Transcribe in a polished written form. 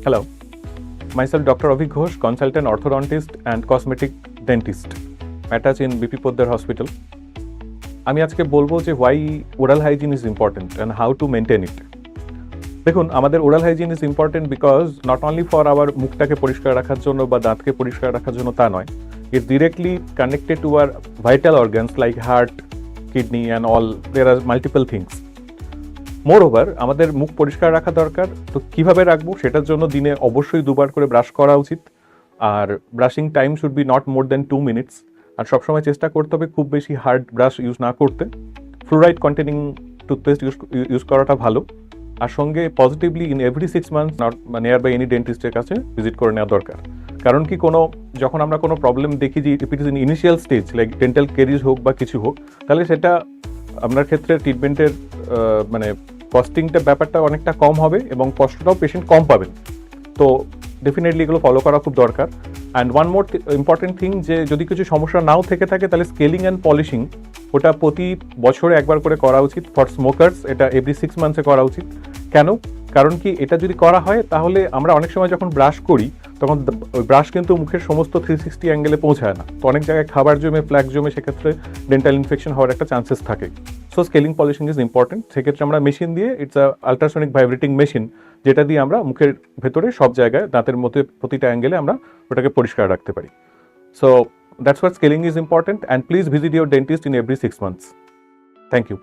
Hello, myself Dr. Avik Ghosh, consultant orthodontist and cosmetic dentist, attached in BP Poddar Hospital. আমি আজকে বলবো যে why oral hygiene is important and how to maintain it. দেখুন, আমাদের oral hygiene is important because not only for our মুখটাকে পরিষ্কার রাখার জন্য বা দাঁতকে পরিষ্কার রাখার জন্য তা নয়, it's directly connected to our vital organs like heart, kidney and all. There are multiple things. Moreover আমাদের মুখ পরিষ্কার রাখা দরকার। তো কিভাবে রাখবো সেটার জন্য দিনে অবশ্যই দুবার করে ব্রাশ করা উচিত, আর brushing time should be not more than 2 minutes. আর সবসময় চেষ্টা করতে হবে খুব বেশি হার্ড ব্রাশ ইউজ না করতে, ফ্লুরাইড কন্টেনিং টুথপেস্ট ইউজ করাটা ভালো। আর সঙ্গে positively in every 6 months not near by any ডেন্টিস্টের কাছে ভিজিট করে নেওয়া দরকার। কারণ কি যখন আমরা কোনো প্রবলেম দেখি যে it is in initial stage like dental caries হোক বা কিছু হোক, তাহলে সেটা আপনার ক্ষেত্রে ট্রিটমেন্টের কস্টিংটা ব্যাপারটা অনেকটা কম হবে এবং কষ্টটাও পেশেন্ট কম পাবেন। তো ডেফিনেটলি এগুলো ফলো করা খুব দরকার। And one more important thing, যে যদি কিছু সমস্যা নাও থেকে থাকে তাহলে স্কেলিং অ্যান্ড পলিশিং ওটা প্রতি বছরে একবার করে করা উচিত। ফর স্মোকার্স এটা এভরি 6 মান্থসে করা উচিত। কেন? কারণ কি এটা যদি করা হয় তাহলে আমরা অনেক সময় যখন ব্রাশ করি তখন ওই ব্রাশ কিন্তু মুখের সমস্ত 360 অ্যাঙ্গেলে পৌঁছায় না। তো অনেক জায়গায় খাবার জমে প্ল্যাক জমে সেক্ষেত্রে ডেন্টাল ইনফেকশন হওয়ার একটা চান্সেস থাকে। So scaling polishing is important. সেক্ষেত্রে আমরা মেশিন দিয়ে, it's a ultrasonic vibrating machine, যেটা দিয়ে আমরা মুখের ভেতরে সব জায়গায় দাঁতের মধ্যে প্রতিটা অ্যাঙ্গেলে আমরা ওটাকে পরিষ্কার রাখতে পারি। So that's what scaling is important, and please visit your dentist in every 6 months. Thank you.